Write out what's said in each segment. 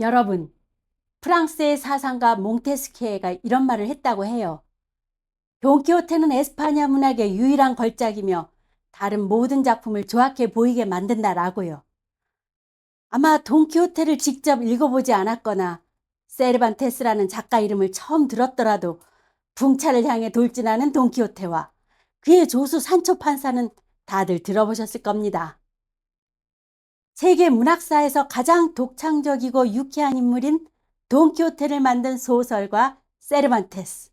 여러분, 프랑스의 사상가 몽테스키에가 이런 말을 했다고 해요. 돈키호테는 에스파냐 문학의 유일한 걸작이며 다른 모든 작품을 조악해 보이게 만든다라고요. 아마 돈키호테를 직접 읽어보지 않았거나 세르반테스라는 작가 이름을 처음 들었더라도 풍차를 향해 돌진하는 돈키호테와 그의 조수 산초 판사는 다들 들어보셨을 겁니다. 세계 문학사에서 가장 독창적이고 유쾌한 인물인 돈키호테를 만든 소설가 세르반테스.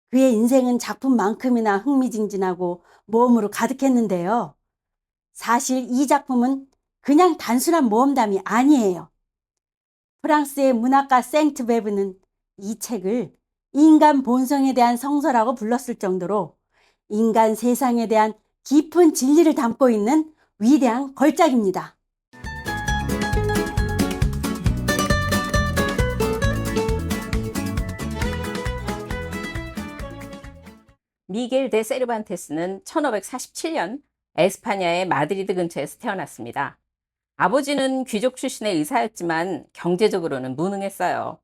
그의 인생은 작품만큼이나 흥미진진하고 모험으로 가득했는데요. 사실 이 작품은 그냥 단순한 모험담이 아니에요. 프랑스의 문학가 생트베브는 이 책을 인간 본성에 대한 성서라고 불렀을 정도로 인간 세상에 대한 깊은 진리를 담고 있는 위대한 걸작입니다. 미겔 데 세르반테스는 1547년 에스파냐의 마드리드 근처에서 태어났습니다. 아버지는 귀족 출신의 의사였지만 경제적으로는 무능했어요.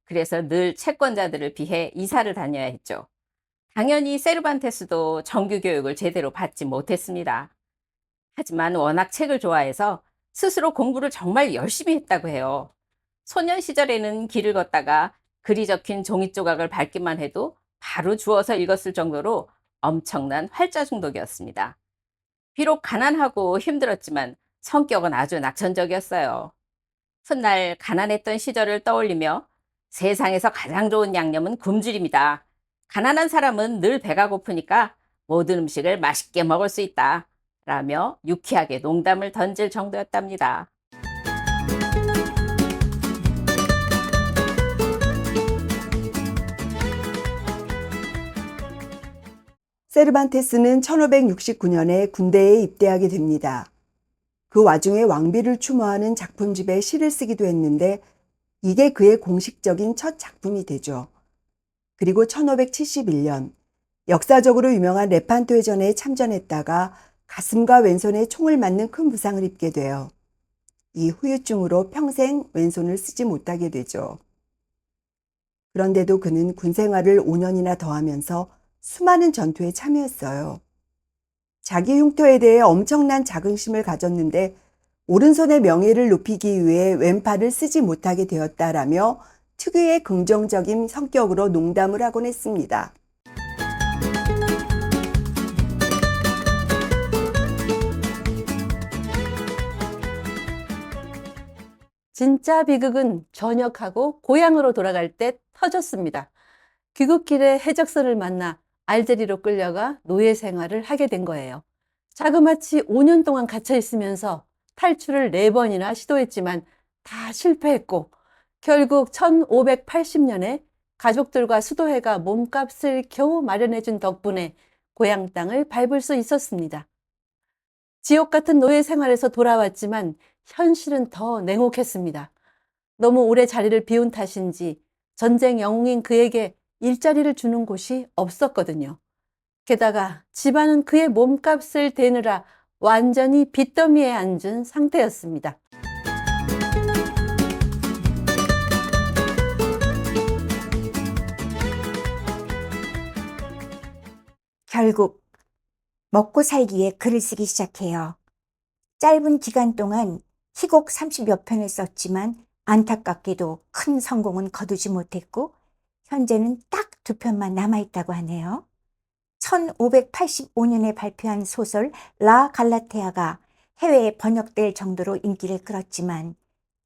그래서 늘 채권자들을 피해 이사를 다녀야 했죠. 당연히 세르반테스도 정규 교육을 제대로 받지 못했습니다. 하지만 워낙 책을 좋아해서 스스로 공부를 정말 열심히 했다고 해요. 소년 시절에는 길을 걷다가 글이 적힌 종이 조각을 밟기만 해도 바로 주워서 읽었을 정도로 엄청난 활자 중독이었습니다. 비록 가난하고 힘들었지만 성격은 아주 낙천적이었어요. 훗날 가난했던 시절을 떠올리며 세상에서 가장 좋은 양념은 굶주림이다. 가난한 사람은 늘 배가 고프니까 모든 음식을 맛있게 먹을 수 있다. 라며 유쾌하게 농담을 던질 정도였답니다. 세르반테스는 1569년에 군대에 입대하게 됩니다. 그 와중에 왕비를 추모하는 작품집에 시를 쓰기도 했는데 이게 그의 공식적인 첫 작품이 되죠. 그리고 1571년 역사적으로 유명한 레판토 해전에 참전했다가 가슴과 왼손에 총을 맞는 큰 부상을 입게 돼요. 이 후유증으로 평생 왼손을 쓰지 못하게 되죠. 그런데도 그는 군 생활을 5년이나 더 하면서 수많은 전투에 참여했어요. 자기 흉터에 대해 엄청난 자긍심을 가졌는데 오른손의 명예를 높이기 위해 왼팔을 쓰지 못하게 되었다라며 특유의 긍정적인 성격으로 농담을 하곤 했습니다. 진짜 비극은 전역하고 고향으로 돌아갈 때 터졌습니다. 귀국길에 해적선을 만나 알제리로 끌려가 노예 생활을 하게 된 거예요. 자그마치 5년 동안 갇혀 있으면서 탈출을 4번이나 시도했지만 다 실패했고 결국 1580년에 가족들과 수도회가 몸값을 겨우 마련해준 덕분에 고향 땅을 밟을 수 있었습니다. 지옥 같은 노예 생활에서 돌아왔지만 현실은 더 냉혹했습니다. 너무 오래 자리를 비운 탓인지 전쟁 영웅인 그에게 일자리를 주는 곳이 없었거든요. 게다가 집안은 그의 몸값을 대느라 완전히 빚더미에 앉은 상태였습니다. 결국 먹고 살기 위해 글을 쓰기 시작해요. 짧은 기간 동안 희곡 30여 편을 썼지만 안타깝게도 큰 성공은 거두지 못했고 현재는 딱 2편만 남아있다고 하네요. 1585년에 발표한 소설 라 갈라테아가 해외에 번역될 정도로 인기를 끌었지만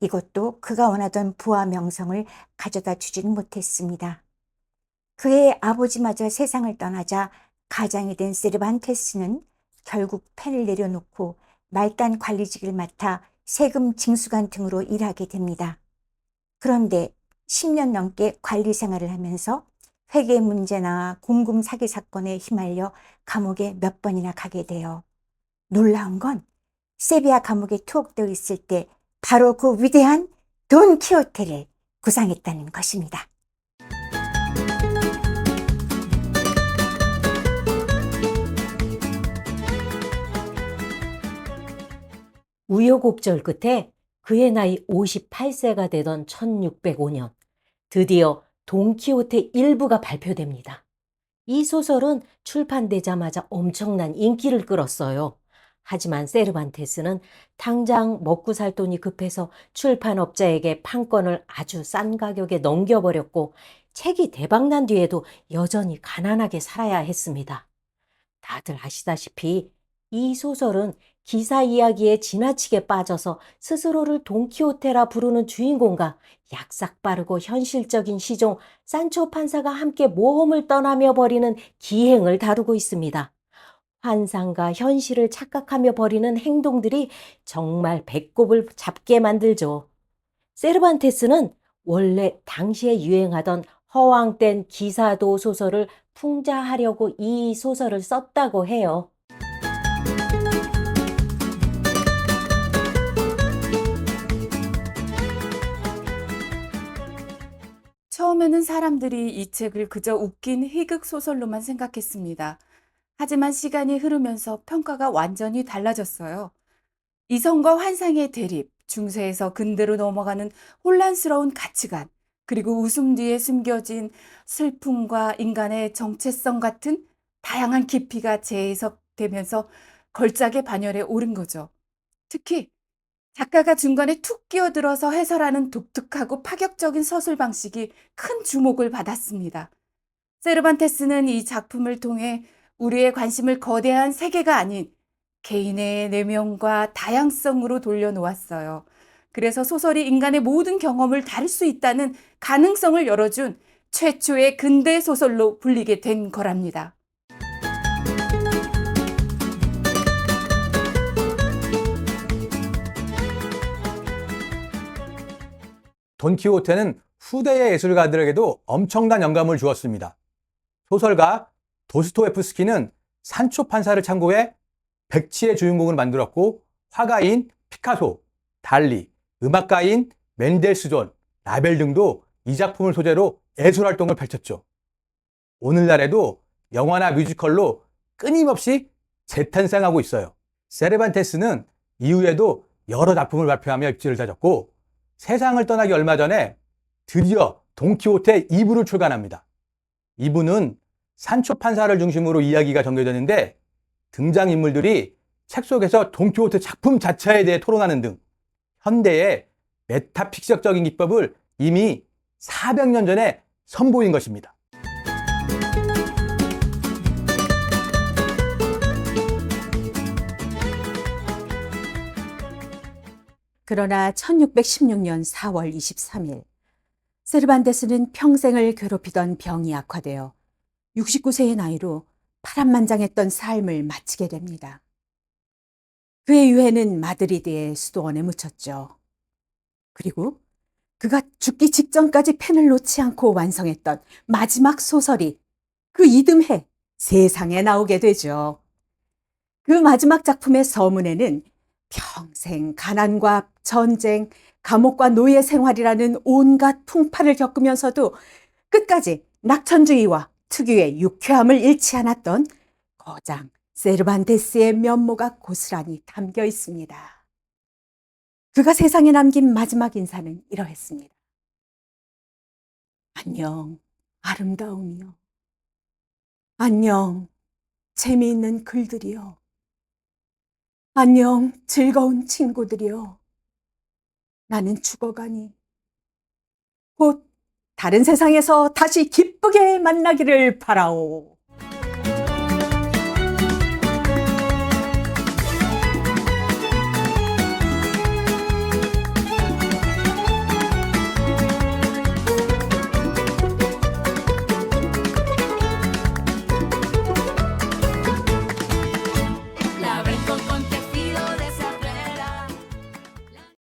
이것도 그가 원하던 부와 명성을 가져다 주지는 못했습니다. 그의 아버지마저 세상을 떠나자 가장이 된 세르반테스는 결국 펜을 내려놓고 말단 관리직을 맡아 세금 징수관 등으로 일하게 됩니다. 그런데 10년 넘게 관리 생활을 하면서 회계 문제나 공금 사기 사건에 휘말려 감옥에 몇 번이나 가게 돼요. 놀라운 건 세비야 감옥에 투옥되어 있을 때 바로 그 위대한 돈 키호테를 구상했다는 것입니다. 우여곡절 끝에 그의 나이 58세가 되던 1605년, 드디어 돈키호테 일부가 발표됩니다. 이 소설은 출판되자마자 엄청난 인기를 끌었어요. 하지만 세르반테스는 당장 먹고 살 돈이 급해서 출판업자에게 판권을 아주 싼 가격에 넘겨버렸고, 책이 대박난 뒤에도 여전히 가난하게 살아야 했습니다. 다들 아시다시피 이 소설은 기사 이야기에 지나치게 빠져서 스스로를 돈키호테라 부르는 주인공과 약삭 빠르고 현실적인 시종 산초 판사가 함께 모험을 떠나며 벌이는 기행을 다루고 있습니다. 환상과 현실을 착각하며 벌이는 행동들이 정말 배꼽을 잡게 만들죠. 세르반테스는 원래 당시에 유행하던 허황된 기사도 소설을 풍자하려고 이 소설을 썼다고 해요. 처음에는 사람들이 이 책을 그저 웃긴 희극 소설로만 생각했습니다. 하지만 시간이 흐르면서 평가가 완전히 달라졌어요. 이성과 환상의 대립, 중세에서 근대로 넘어가는 혼란스러운 가치관, 그리고 웃음 뒤에 숨겨진 슬픔과 인간의 정체성 같은 다양한 깊이가 재해석되면서 걸작의 반열에 오른 거죠. 특히 작가가 중간에 툭 끼어들어서 해설하는 독특하고 파격적인 서술 방식이 큰 주목을 받았습니다. 세르반테스는 이 작품을 통해 우리의 관심을 거대한 세계가 아닌 개인의 내면과 다양성으로 돌려놓았어요. 그래서 소설이 인간의 모든 경험을 다룰 수 있다는 가능성을 열어준 최초의 근대 소설로 불리게 된 거랍니다. 돈키호테는 후대의 예술가들에게도 엄청난 영감을 주었습니다. 소설가 도스토옙스키는 산초 판사를 참고해 백치의 주인공을 만들었고, 화가인 피카소, 달리, 음악가인 멘델스존, 라벨 등도 이 작품을 소재로 예술활동을 펼쳤죠. 오늘날에도 영화나 뮤지컬로 끊임없이 재탄생하고 있어요. 세르반테스는 이후에도 여러 작품을 발표하며 입지를 다졌고, 세상을 떠나기 얼마 전에 드디어 돈키호테 2부를 출간합니다. 2부는 산초 판사를 중심으로 이야기가 전개되는데, 등장인물들이 책 속에서 돈키호테 작품 자체에 대해 토론하는 등 현대의 메타픽션적인 기법을 이미 400년 전에 선보인 것입니다. 그러나 1616년 4월 23일, 세르반테스는 평생을 괴롭히던 병이 악화되어 69세의 나이로 파란만장했던 삶을 마치게 됩니다. 그의 유해는 마드리드의 수도원에 묻혔죠. 그리고 그가 죽기 직전까지 펜을 놓지 않고 완성했던 마지막 소설이 그 이듬해 세상에 나오게 되죠. 그 마지막 작품의 서문에는 평생 가난과 전쟁, 감옥과 노예 생활이라는 온갖 풍파를 겪으면서도 끝까지 낙천주의와 특유의 유쾌함을 잃지 않았던 거장 세르반테스의 면모가 고스란히 담겨 있습니다. 그가 세상에 남긴 마지막 인사는 이러했습니다. 안녕, 아름다움이여. 안녕, 재미있는 글들이여. 안녕, 즐거운 친구들이여. 나는 죽어가니 곧 다른 세상에서 다시 기쁘게 만나기를 바라오.